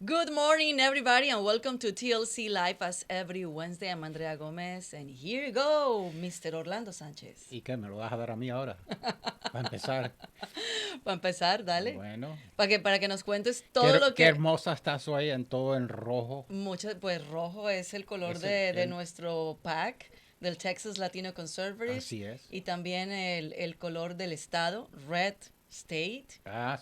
Good morning, everybody, and welcome to TLC Live as every Wednesday. I'm Andrea Gomez, and here you go, Mr. Orlando Sanchez. ¿Y qué? ¿Me lo vas a dar a mí ahora? Para empezar. Para empezar, dale. Bueno. Para que nos cuentes todo lo Qué que... hermosa estás hoy en todo en rojo. Pues rojo es el color Es de nuestro pack del Texas Latino Conservatives. Así es. Y también el color del estado, Red State.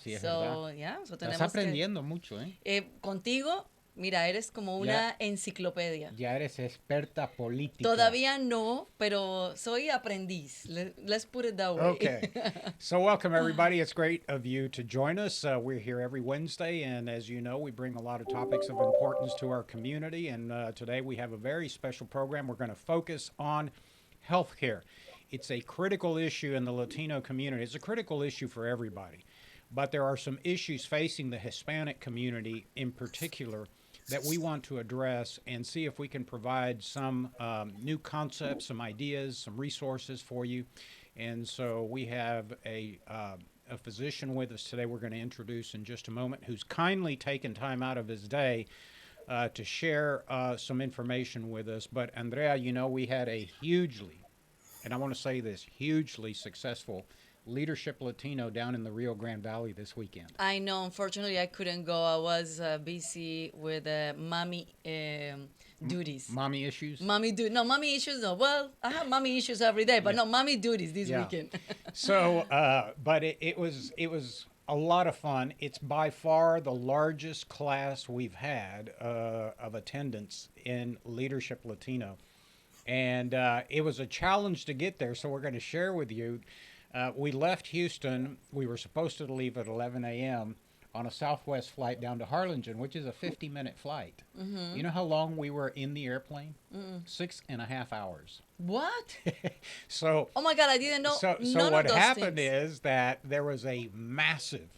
Sí, es verdad. So Estás tenemos aprendiendo mucho, ¿eh? contigo, mira, eres como una enciclopedia. Ya eres experta política. Todavía no, pero soy aprendiz. Let's put it that way. Okay. So welcome, everybody. It's great of you to join us. We're here every Wednesday, and as you know, we bring a lot of topics of importance to our community. And today we have a very special program. We're going to focus on healthcare. It's a critical issue in the Latino community. It's a critical issue for everybody. But there are some issues facing the Hispanic community in particular that we want to address and see if we can provide some new concepts, some ideas, some resources for you. And so we have a physician with us today we're going to introduce in just a moment who's kindly taken time out of his day to share some information with us. But Andrea, you know, we had a hugely, and I want to say this, hugely successful Leadership Latino down in the Rio Grande Valley this weekend. I know, unfortunately, I couldn't go. I was busy with mommy duties. Mommy issues? Mommy issues. No, well, I have mommy issues every day, but no, mommy duties this weekend. So, but it was a lot of fun. It's by far the largest class we've had of attendance in Leadership Latino. And it was a challenge to get there, so we're going to share with you. We left Houston. We were supposed to leave at 11 a.m. on a Southwest flight down to Harlingen, which is a 50-minute flight. Mm-hmm. You know how long we were in the airplane? 6.5 hours. What? So. Oh my God, I didn't know. So none what of those happened things. is that there was a massive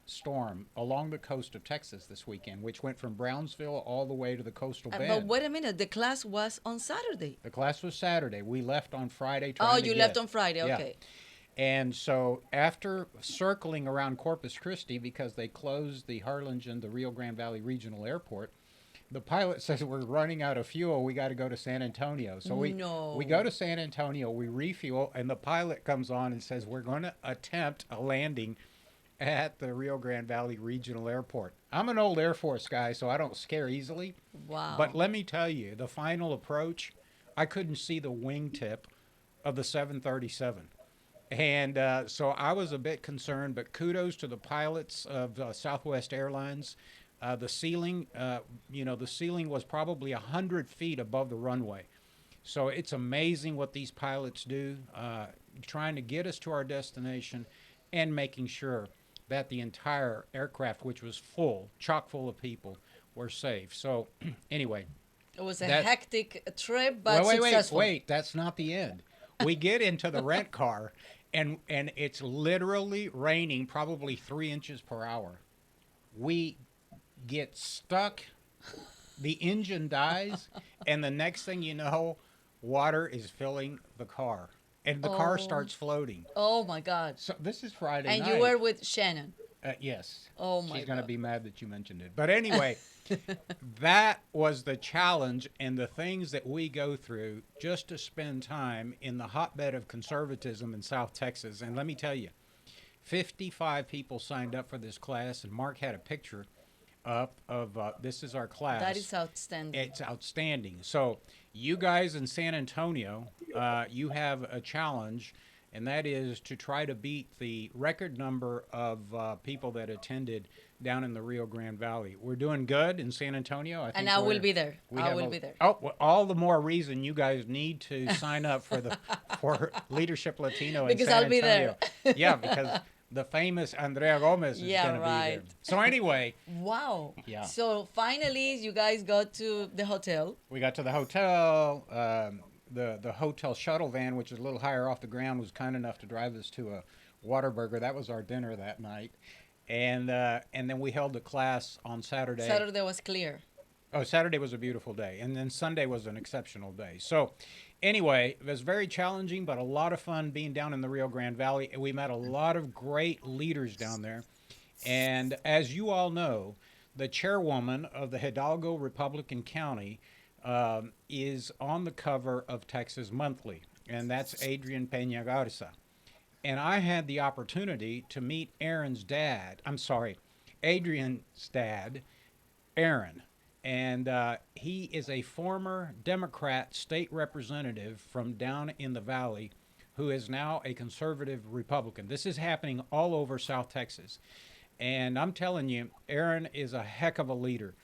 storm along the coast of Texas this weekend, which went from Brownsville all the way to the coastal bend. But wait a minute, the class was on Saturday. The class was Saturday. We left on Friday. You left on Friday, okay. And so after circling around Corpus Christi, because they closed the Harlingen, the Rio Grande Valley Regional Airport, the pilot says we're running out of fuel. We got to go to San Antonio. So we go to San Antonio, we refuel, and the pilot comes on and says we're going to attempt a landing at the Rio Grande Valley Regional Airport. I'm an old Air Force guy, so I don't scare easily. Wow. But let me tell you, the final approach, I couldn't see the wingtip of the 737. And so I was a bit concerned, but kudos to the pilots of Southwest Airlines. The ceiling was probably 100 feet above the runway. So it's amazing what these pilots do, trying to get us to our destination and making sure that the entire aircraft, which was full, chock full of people, were safe. So anyway. It was a hectic trip, but successful. Wait, that's not the end. We get into the rent car, and it's literally raining probably 3 inches per hour. We get stuck, the engine dies, and the next thing you know, water is filling the car. And the car starts floating. Oh, my God. So this is Friday night. And you were with Shannon. Yes. Oh, my God. She's going to be mad that you mentioned it. But anyway, that was the challenge and the things that we go through just to spend time in the hotbed of conservatism in South Texas. And let me tell you, 55 people signed up for this class, and Mark had a picture up of this is our class. That is outstanding. It's outstanding. So you guys in San Antonio, you have a challenge, and that is to try to beat the record number of people that attended down in the Rio Grande Valley. We're doing good in San Antonio. I will be there. I will be there. Oh, well, all the more reason you guys need to sign up for Leadership Latino in because San I'll be Antonio. there. Yeah, because the famous Andrea Gomez is going to be there. So anyway. Wow. Yeah. So finally, you guys got to the hotel. We got to the hotel. The hotel shuttle van, which is a little higher off the ground, was kind enough to drive us to a Whataburger. That was our dinner that night. And then we held the class on Saturday. Saturday was clear. Oh, Saturday was a beautiful day. And then Sunday was an exceptional day. So anyway, it was very challenging, but a lot of fun being down in the Rio Grande Valley. We met a lot of great leaders down there. And as you all know, the chairwoman of the Hidalgo Republican County is on the cover of Texas Monthly, and that's Adrian Peña Garza. And I had the opportunity to meet Adrian's dad, Aaron. And he is a former Democrat state representative from down in the valley who is now a conservative Republican. This is happening all over South Texas. And I'm telling you, Aaron is a heck of a leader.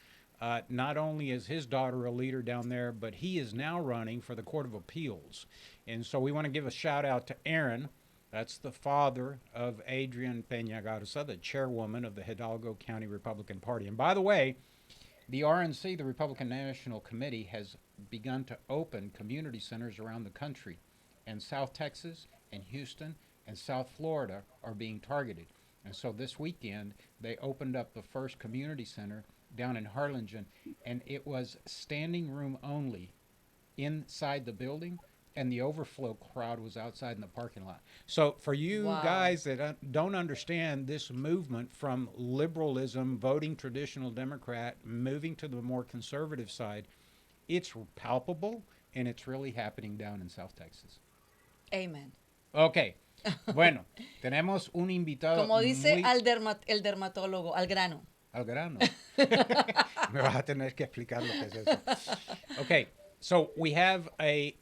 Not only is his daughter a leader down there, but he is now running for the Court of Appeals. And so we want to give a shout out to Aaron. That's the father of Adrian Peña Garza, the chairwoman of the Hidalgo County Republican Party. And by the way, the RNC, the Republican National Committee, has begun to open community centers around the country. And South Texas and Houston and South Florida are being targeted. And so this weekend, they opened up the first community center down in Harlingen, and it was standing room only inside the building, and the overflow crowd was outside in the parking lot. So for you guys that don't understand this movement from liberalism, voting traditional Democrat, moving to the more conservative side, it's palpable, and it's really happening down in South Texas. Amen. Okay. Bueno, tenemos un invitado. Como dice el dermatólogo, al grano. Al grano. Me vas a tener que explicar lo que es eso. Okay. So we have a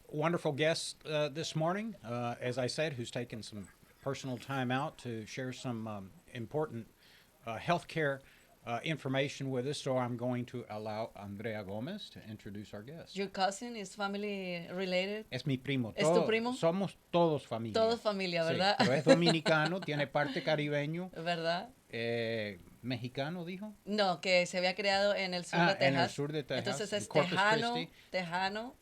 wonderful guest this morning, as I said, who's taken some personal time out to share some important healthcare information with us. So I'm going to allow Andrea Gomez to introduce our guest. Your cousin is family related? Es mi primo. ¿Es tu primo? Somos todos familia. Todos familia, ¿verdad? Sí, pero es dominicano, tiene parte caribeño. ¿Verdad? ¿Mexicano dijo? No, que se había creado en el sur de Texas. En el sur de Texas. Entonces es Tejano,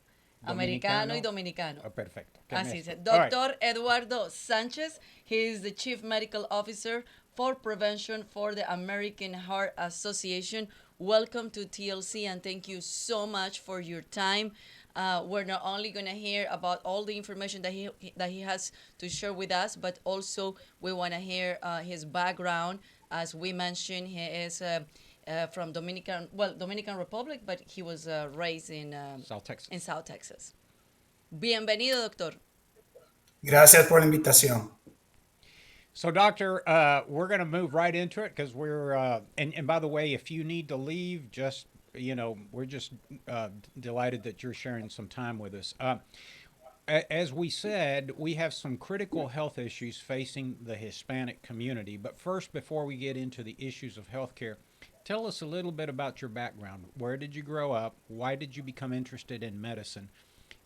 americano y dominicano. Perfecto. Así es. Dr. Eduardo Sanchez, he is the Chief Medical Officer for Prevention for the American Heart Association. Welcome to TLC, and thank you so much for your time. We're not only going to hear about all the information that he has to share with us, but also we want to hear his background. As we mentioned, he is from Dominican Republic, but he was raised in South Texas. Bienvenido, doctor. Gracias por la invitación. So, Doctor, we're going to move right into it because we're, and by the way, if you need to leave, just, we're just delighted that you're sharing some time with us. As we said, we have some critical health issues facing the Hispanic community. But first, before we get into the issues of healthcare, tell us a little bit about your background. Where did you grow up? Why did you become interested in medicine?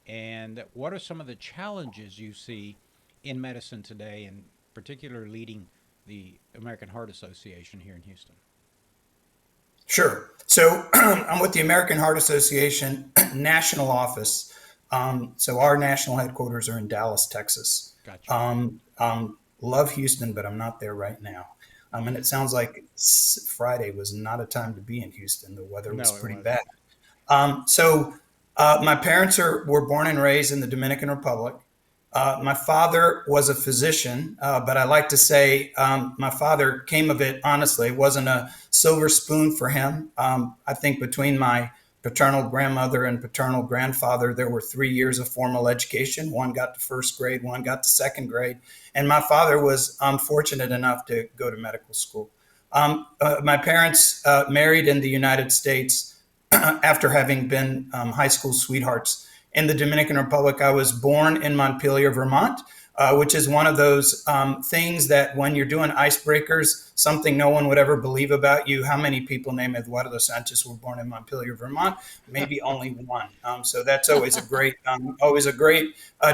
And what are some of the challenges you see in medicine today, and particularly leading the American Heart Association here in Houston? Sure. So I'm with the American Heart Association national office. So our national headquarters are in Dallas, Texas. Gotcha. Love Houston, but I'm not there right now. And it sounds like Friday was not a time to be in Houston. The weather was pretty bad. My parents were born and raised in the Dominican Republic. My father was a physician, but I like to say my father came of it honestly. It wasn't a silver spoon for him. I think between my paternal grandmother and paternal grandfather, there were 3 years of formal education. One got to first grade, one got to second grade. And my father was fortunate enough to go to medical school. My parents married in the United States after having been high school sweethearts. In the Dominican Republic, I was born in Montpelier, Vermont, which is one of those things that when you're doing icebreakers, something no one would ever believe about you. How many people named Eduardo Sanchez were born in Montpelier, Vermont? Maybe only one. So that's always a great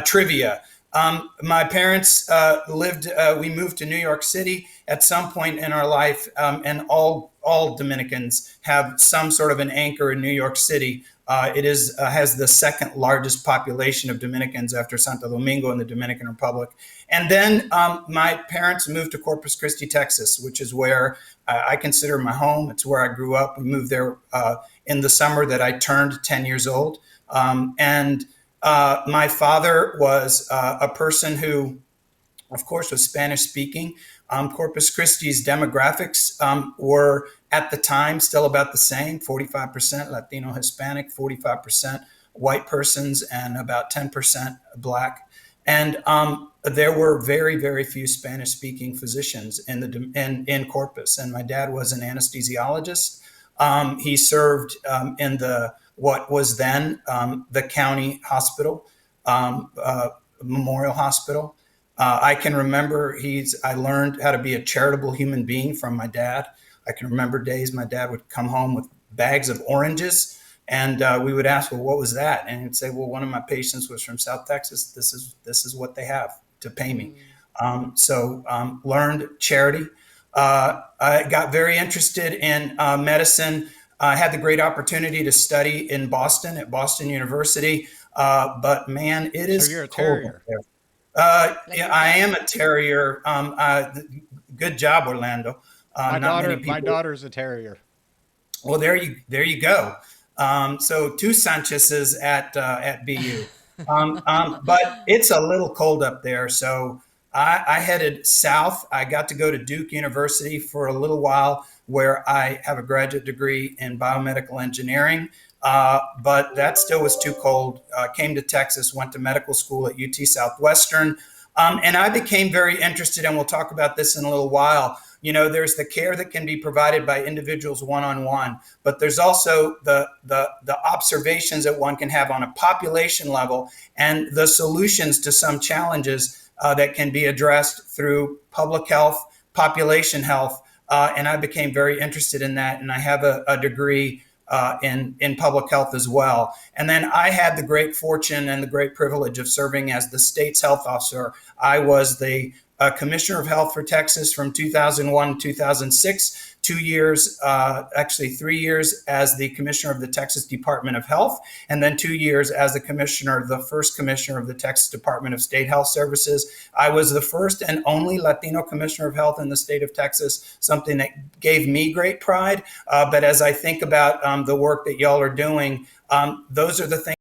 trivia. My parents we moved to New York City at some point in our life, and all Dominicans have some sort of an anchor in New York City. It has the second largest population of Dominicans after Santo Domingo in the Dominican Republic. And then my parents moved to Corpus Christi, Texas, which is where I consider my home. It's where I grew up. We moved there in the summer that I turned 10 years old. My father was a person who, of course, was Spanish speaking. Corpus Christi's demographics were at the time still about the same, 45% Latino Hispanic, 45% white persons, and about 10% Black. And there were very, very few Spanish-speaking physicians in Corpus. And my dad was an anesthesiologist. He served in what was then the county hospital, Memorial Hospital. I can remember I learned how to be a charitable human being from my dad. I can remember days my dad would come home with bags of oranges, and we would ask, well, what was that? And he'd say, well, one of my patients was from South Texas. This is what they have to pay me. So learned charity. I got very interested in medicine. I had the great opportunity to study in Boston at Boston University. But man, it is So you're a cold terrier. up there. Yeah, I am a terrier. Good job, Orlando. Not many My people. daughter's a terrier. Well, there you go. So two Sanchez's at BU. But it's a little cold up there. So I headed south. I got to go to Duke University for a little while, where I have a graduate degree in biomedical engineering. But that still was too cold. Came to Texas, went to medical school at UT Southwestern. And I became very interested, and we'll talk about this in a little while. You know, there's the care that can be provided by individuals one-on-one, but there's also the observations that one can have on a population level and the solutions to some challenges that can be addressed through public health, population health. And I became very interested in that. And I have a degree in public health as well. And then I had the great fortune and the great privilege of serving as the state's health officer. I was the Commissioner of Health for Texas from 2001 to 2006, 2 years, actually 3 years as the Commissioner of the Texas Department of Health, and then 2 years as the first Commissioner of the Texas Department of State Health Services. I was the first and only Latino Commissioner of Health in the state of Texas, something that gave me great pride. But as I think about the work that y'all are doing, those are the things